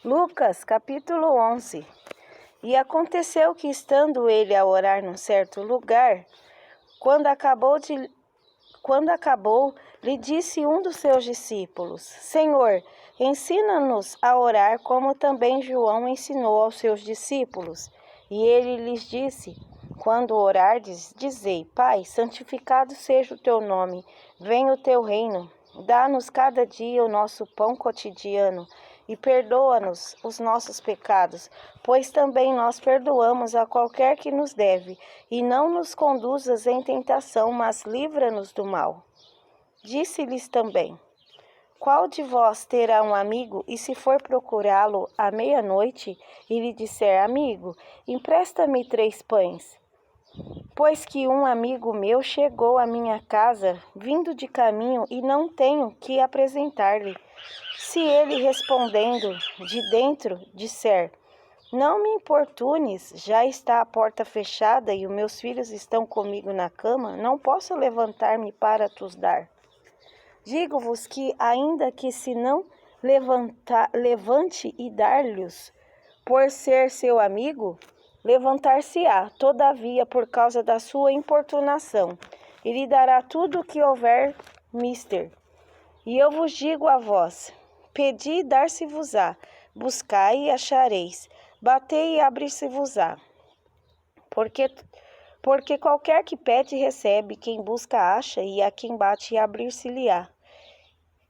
Lucas, capítulo 11. E aconteceu que, estando ele a orar num certo lugar, quando acabou, lhe disse um dos seus discípulos: Senhor, ensina-nos a orar, como também João ensinou aos seus discípulos. E ele lhes disse: Quando orardes, dizei: Pai, santificado seja o teu nome, venha o teu reino. Dá-nos cada dia o nosso pão cotidiano e perdoa-nos os nossos pecados, pois também nós perdoamos a qualquer que nos deve, e não nos conduzas em tentação, mas livra-nos do mal. Disse-lhes também: Qual de vós terá um amigo, e se for procurá-lo à meia-noite, e lhe disser: Amigo, empresta-me 3 pães? Pois que um amigo meu chegou à minha casa, vindo de caminho, e não tenho que apresentar-lhe. Se ele, respondendo de dentro, disser: Não me importunes, já está a porta fechada e os meus filhos estão comigo na cama, não posso levantar-me para te dar. Digo-vos que, ainda que se não levante e dar-lhes, por ser seu amigo, levantar-se-á, todavia, por causa da sua importunação, e lhe dará tudo o que houver mister. E eu vos digo a vós: pedi e dar-se-vos-á, buscai e achareis, batei e abrir-se-vos-á. Porque qualquer que pede recebe, quem busca acha, e a quem bate abrir-se-lhe-á.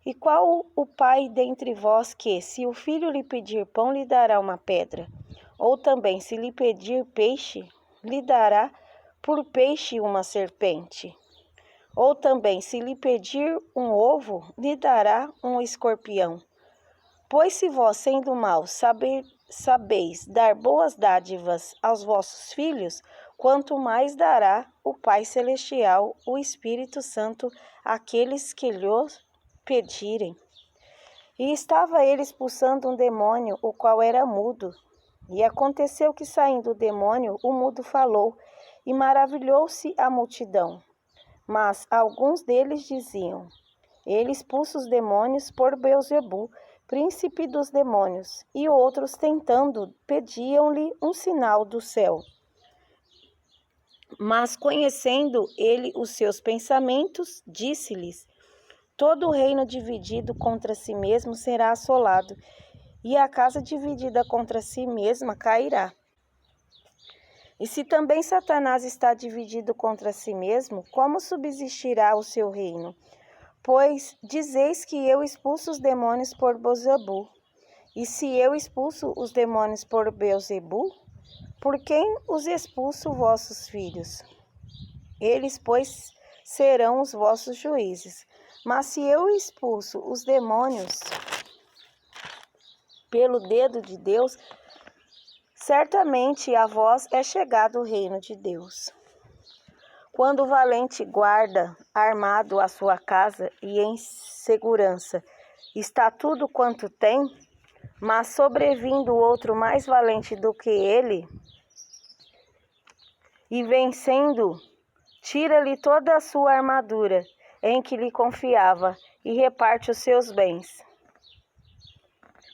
E qual o pai dentre vós que, se o filho lhe pedir pão, lhe dará uma pedra? Ou também, se lhe pedir peixe, lhe dará por peixe uma serpente? Ou também, se lhe pedir um ovo, lhe dará um escorpião? Pois se vós, sendo maus, sabeis dar boas dádivas aos vossos filhos, quanto mais dará o Pai Celestial, o Espírito Santo, àqueles que lhe pedirem. E estava ele expulsando um demônio, o qual era mudo. E aconteceu que, saindo o demônio, o mudo falou, e maravilhou-se a multidão. Mas alguns deles diziam: Ele expulsa os demônios por Beelzebu, príncipe dos demônios. E outros, tentando, pediam-lhe um sinal do céu. Mas, conhecendo ele os seus pensamentos, disse-lhes: Todo reino dividido contra si mesmo será assolado, e a casa dividida contra si mesma cairá. E se também Satanás está dividido contra si mesmo, como subsistirá o seu reino? Pois dizeis que eu expulso os demônios por Beelzebu. E se eu expulso os demônios por Beelzebu, por quem os expulso vossos filhos? Eles, pois, serão os vossos juízes. Mas se eu expulso os demônios pelo dedo de Deus, certamente a vós é chegado o reino de Deus. Quando o valente guarda armado a sua casa e em segurança está tudo quanto tem, mas sobrevindo outro mais valente do que ele, e vencendo, tira-lhe toda a sua armadura em que lhe confiava e reparte os seus bens,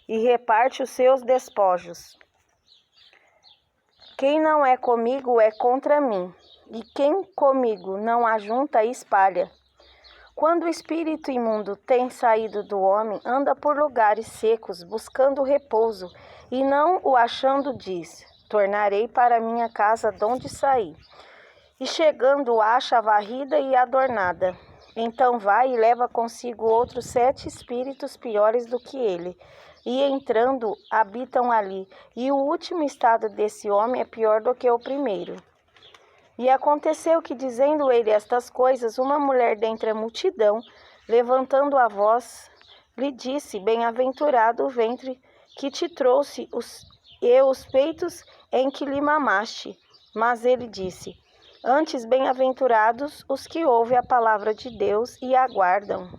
e reparte os seus despojos. Quem não é comigo é contra mim, e quem comigo não ajunta, espalha. Quando o espírito imundo tem saído do homem, anda por lugares secos, buscando repouso, e não o achando, diz: Tornarei para minha casa donde saí. E chegando, acha varrida e adornada. Então vai e leva consigo outros 7 espíritos piores do que ele, e entrando, habitam ali. E o último estado desse homem é pior do que o primeiro. E aconteceu que, dizendo ele estas coisas, uma mulher dentre a multidão, levantando a voz, lhe disse: Bem-aventurado o ventre que te trouxe e os peitos em que lhe mamaste. Mas ele disse: Antes, bem-aventurados os que ouvem a palavra de Deus e aguardam.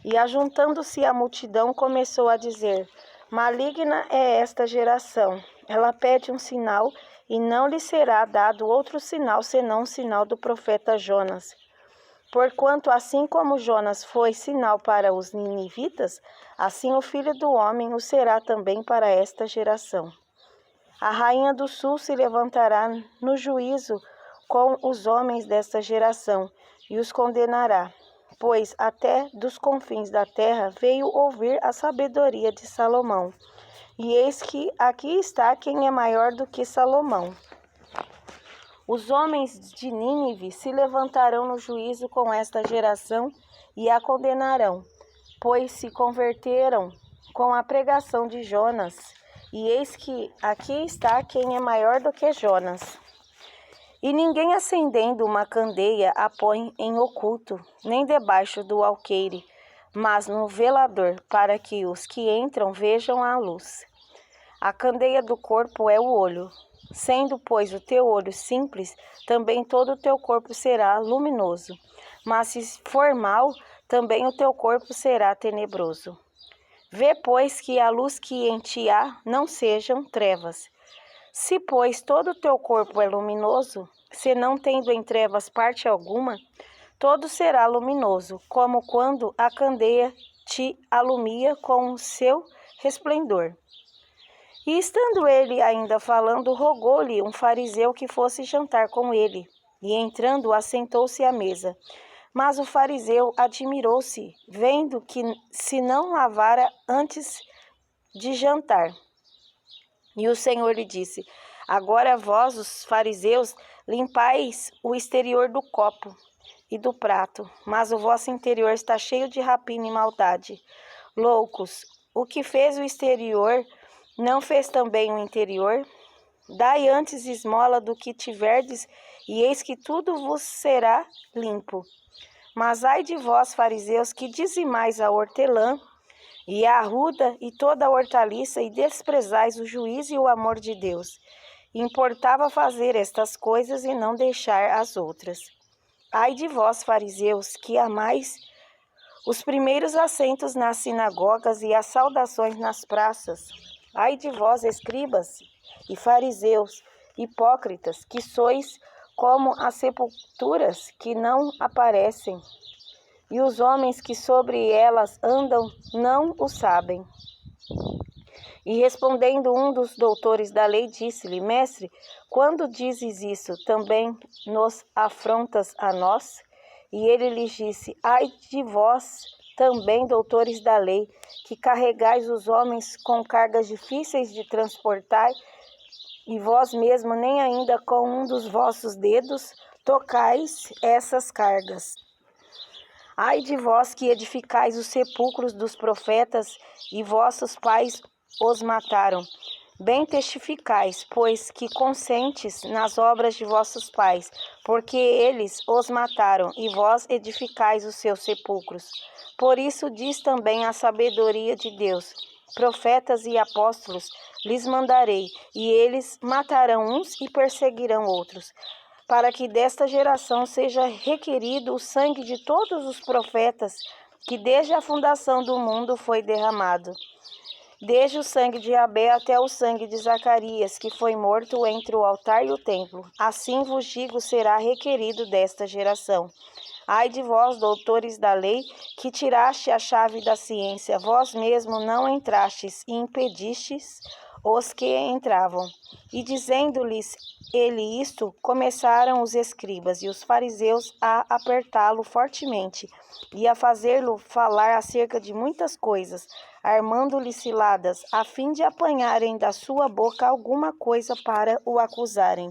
E, ajuntando-se a multidão, começou a dizer: Maligna é esta geração. Ela pede um sinal, e não lhe será dado outro sinal, senão o sinal do profeta Jonas. Porquanto, assim como Jonas foi sinal para os ninivitas, assim o Filho do Homem o será também para esta geração. A rainha do sul se levantará no juízo com os homens desta geração e os condenará, pois até dos confins da terra veio ouvir a sabedoria de Salomão. E eis que aqui está quem é maior do que Salomão. Os homens de Nínive se levantarão no juízo com esta geração e a condenarão, pois se converteram com a pregação de Jonas. E eis que aqui está quem é maior do que Jonas. E ninguém acendendo uma candeia a põe em oculto, nem debaixo do alqueire, mas no velador, para que os que entram vejam a luz. A candeia do corpo é o olho. Sendo, pois, o teu olho simples, também todo o teu corpo será luminoso. Mas se for mau, também o teu corpo será tenebroso. Vê, pois, que a luz que em ti há não sejam trevas. Se, pois, todo o teu corpo é luminoso, se não tendo em trevas parte alguma, todo será luminoso, como quando a candeia te alumia com o seu resplendor. E estando ele ainda falando, rogou-lhe um fariseu que fosse jantar com ele. E entrando, assentou-se à mesa. Mas o fariseu admirou-se, vendo que se não lavara antes de jantar. E o Senhor lhe disse: agora vós, os fariseus, limpais o exterior do copo e do prato, mas o vosso interior está cheio de rapina e maldade. Loucos, o que fez o exterior, não fez também o interior? Dai antes esmola do que tiverdes, e eis que tudo vos será limpo. Mas ai de vós, fariseus, que dizimais a hortelã, e a arruda, e toda a hortaliça, e desprezais o juízo e o amor de Deus. Importava fazer estas coisas e não deixar as outras. Ai de vós, fariseus, que amais os primeiros assentos nas sinagogas e as saudações nas praças. Ai de vós, escribas e fariseus, hipócritas, que sois como as sepulturas que não aparecem, e os homens que sobre elas andam não o sabem. E respondendo um dos doutores da lei, disse-lhe: Mestre, quando dizes isso, também nos afrontas a nós? E ele lhes disse: ai de vós, também doutores da lei, que carregais os homens com cargas difíceis de transportar, e vós mesmo nem ainda com um dos vossos dedos tocais essas cargas. Ai de vós que edificais os sepulcros dos profetas, e vossos pais os mataram. Bem testificais, pois que consentes nas obras de vossos pais, porque eles os mataram, e vós edificais os seus sepulcros. Por isso diz também a sabedoria de Deus: profetas e apóstolos lhes mandarei, e eles matarão uns e perseguirão outros, para que desta geração seja requerido o sangue de todos os profetas que desde a fundação do mundo foi derramado, desde o sangue de Abel até o sangue de Zacarias, que foi morto entre o altar e o templo. Assim vos digo, será requerido desta geração. Ai de vós, doutores da lei, que tiraste a chave da ciência, vós mesmo não entrastes e impedistes os que entravam. E dizendo-lhes ele isto, começaram os escribas e os fariseus a apertá-lo fortemente e a fazê-lo falar acerca de muitas coisas, armando-lhe ciladas, a fim de apanharem da sua boca alguma coisa para o acusarem.